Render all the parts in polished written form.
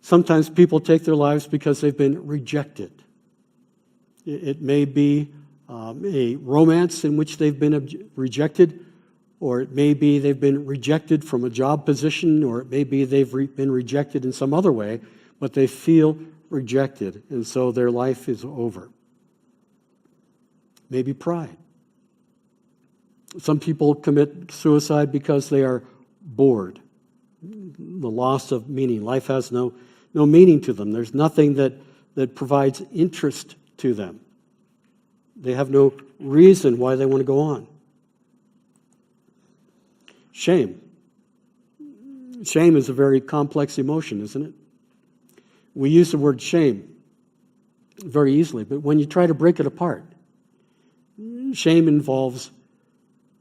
Sometimes people take their lives because they've been rejected. It may be a romance in which they've been rejected, or it may be they've been rejected from a job position, or it may be they've been rejected in some other way, but they feel rejected, and so their life is over. Maybe pride. Some people commit suicide because they are bored. The loss of meaning. Life has no meaning to them. There's nothing that provides interest to them. They have no reason why they want to go on. Shame. Shame is a very complex emotion, isn't it? We use the word shame very easily, but when you try to break it apart, shame involves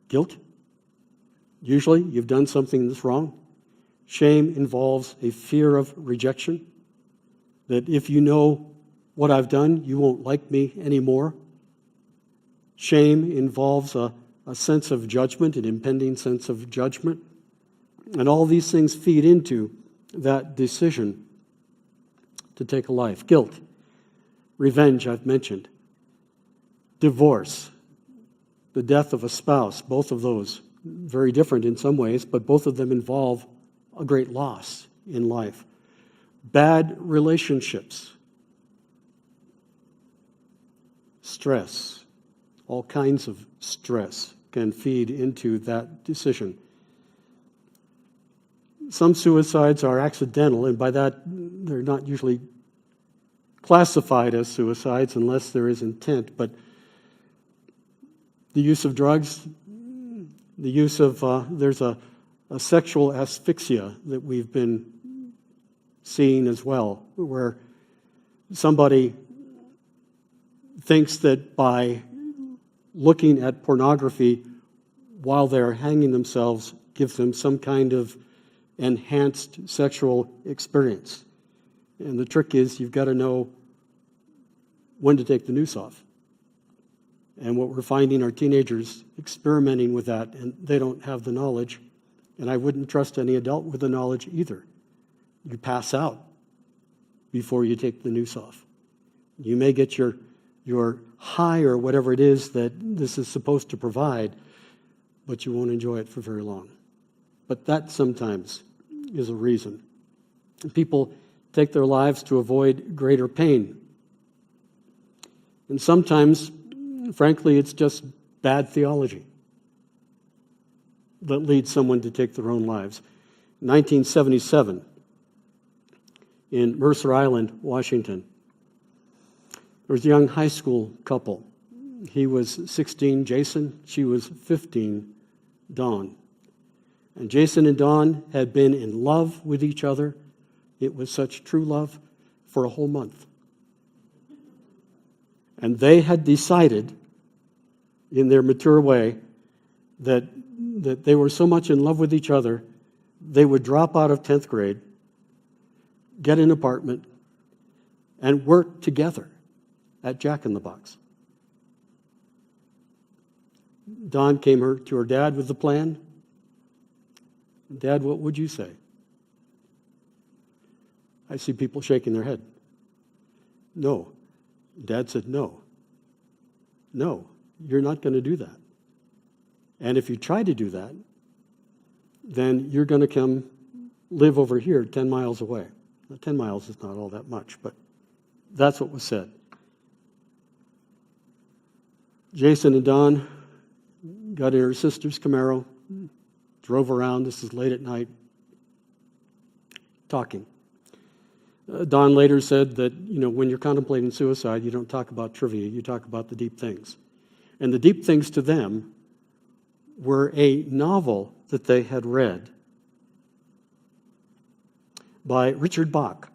guilt. Usually, you've done something that's wrong. Shame involves a fear of rejection, that if you know what I've done, you won't like me anymore. Shame involves a sense of judgment, an impending sense of judgment. And all these things feed into that decision to take a life. Guilt, revenge, I've mentioned. Divorce, the death of a spouse, both of those very different in some ways, but both of them involve a great loss in life. Bad relationships, stress, all kinds of stress can feed into that decision. Some suicides are accidental, and by that, they're not usually classified as suicides unless there is intent. But the use of drugs, the use of, there's a sexual asphyxia that we've been seeing as well, where somebody thinks that by looking at pornography while they're hanging themselves gives them some kind of enhanced sexual experience. And the trick is you've got to know when to take the noose off. And what we're finding are teenagers experimenting with that, and they don't have the knowledge. And I wouldn't trust any adult with the knowledge either. You pass out before you take the noose off. You may get your high or whatever it is that this is supposed to provide, but you won't enjoy it for very long. But that sometimes is a reason. People take their lives to avoid greater pain. And sometimes, frankly, it's just bad theology that leads someone to take their own lives. 1977, in Mercer Island, Washington, there was a young high school couple. He was 16, Jason. She was 15, Dawn. And Jason and Dawn had been in love with each other. It was such true love for a whole month. And they had decided, in their mature way, that they were so much in love with each other, they would drop out of 10th grade, get an apartment, and work together at Jack in the Box. Dawn came to her dad with the plan. Dad, what would you say? I see people shaking their head. No. Dad said, no. No, you're not going to do that. And if you try to do that, then you're going to come live over here 10 miles away. Now, 10 miles is not all that much, but that's what was said. Jason and Dawn got in her sister's Camaro, drove around. This is late at night, talking. Dawn later said that, when you're contemplating suicide, you don't talk about trivia, you talk about the deep things. And the deep things to them were a novel that they had read by Richard Bach.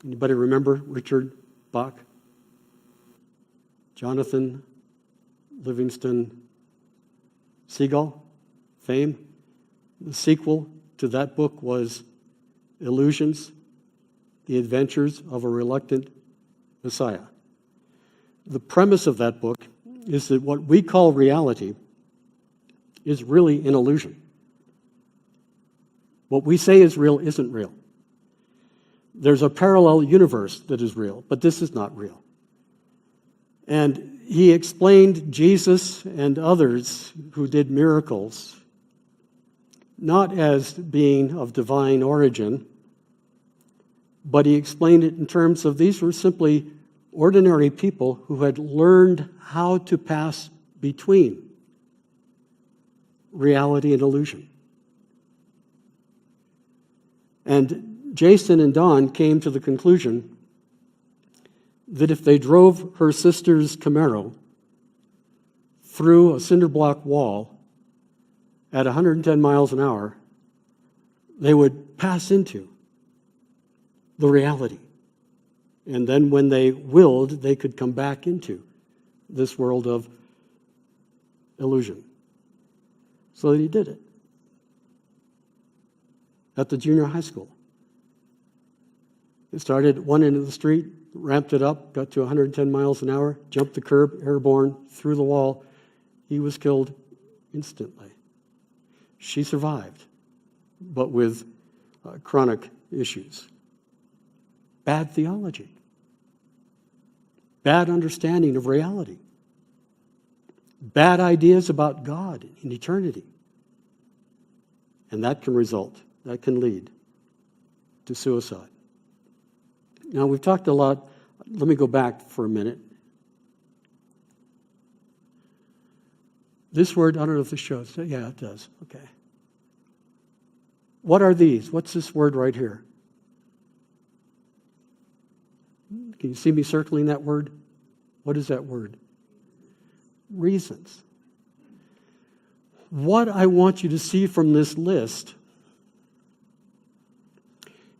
Anybody remember Richard Bach? Jonathan Livingston Seagull, fame. The sequel to that book was Illusions, The Adventures of a Reluctant Messiah. The premise of that book is that what we call reality is really an illusion. What we say is real isn't real. There's a parallel universe that is real, but this is not real. And he explained Jesus and others who did miracles not as being of divine origin, but he explained it in terms of these were simply ordinary people who had learned how to pass between reality and illusion. And Jason and Dawn came to the conclusion that if they drove her sister's Camaro through a cinder block wall at 110 miles an hour, they would pass into the reality. And then when they willed, they could come back into this world of illusion. So that he did it at the junior high school. It started at one end of the street, ramped it up, got to 110 miles an hour, jumped the curb, airborne, through the wall. He was killed instantly. She survived, but with chronic issues. Bad theology. Bad understanding of reality. Bad ideas about God and eternity. And that can lead to suicide. Now, we've talked a lot. Let me go back for a minute. This word, I don't know if this shows. Yeah, it does. Okay. What are these? What's this word right here? Can you see me circling that word? What is that word? Reasons. What I want you to see from this list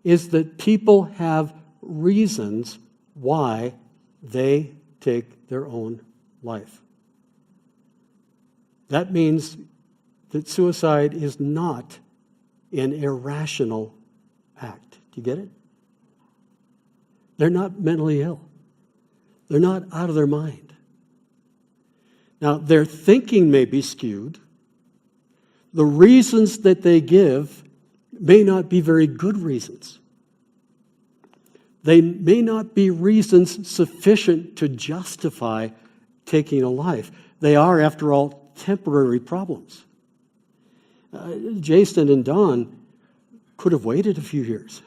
is that people have reasons why they take their own life. That means that suicide is not an irrational act. Do you get it? They're not mentally ill. They're not out of their mind. Now, their thinking may be skewed. The reasons that they give may not be very good reasons. They may not be reasons sufficient to justify taking a life. They are, after all, temporary problems. Jason and Dawn could have waited a few years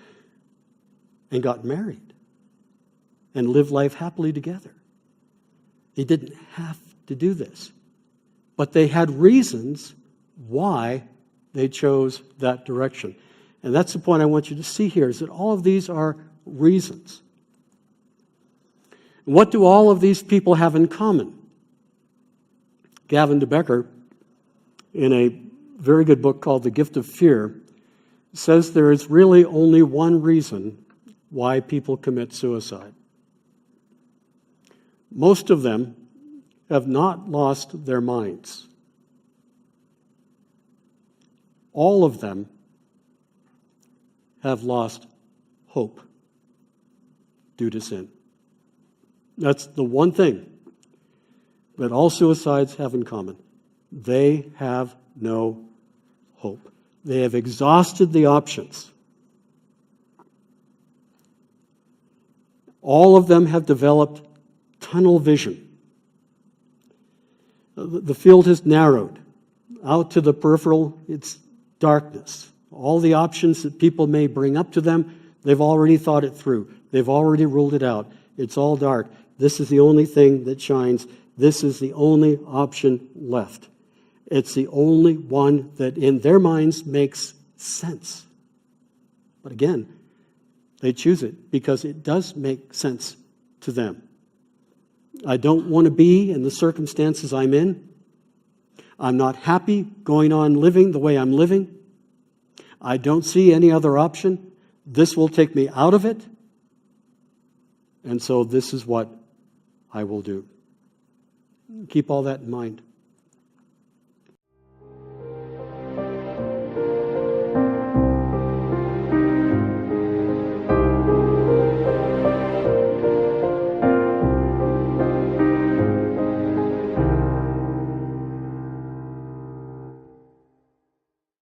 and got married and lived life happily together. They didn't have to do this. But they had reasons why they chose that direction. And that's the point I want you to see here, is that all of these are reasons. What do all of these people have in common? Gavin de Becker, in a very good book called The Gift of Fear, says there is really only one reason why people commit suicide. Most of them have not lost their minds. All of them have lost hope due to sin. That's the one thing that all suicides have in common. They have no hope. They have exhausted the options. All of them have developed tunnel vision. The field has narrowed. Out to the peripheral, it's darkness. All the options that people may bring up to them, they've already thought it through. They've already ruled it out. It's all dark. This is the only thing that shines. This is the only option left. It's the only one that in their minds makes sense. But again, they choose it because it does make sense to them. I don't want to be in the circumstances I'm in. I'm not happy going on living the way I'm living. I don't see any other option. This will take me out of it. And so this is what I will do. Keep all that in mind.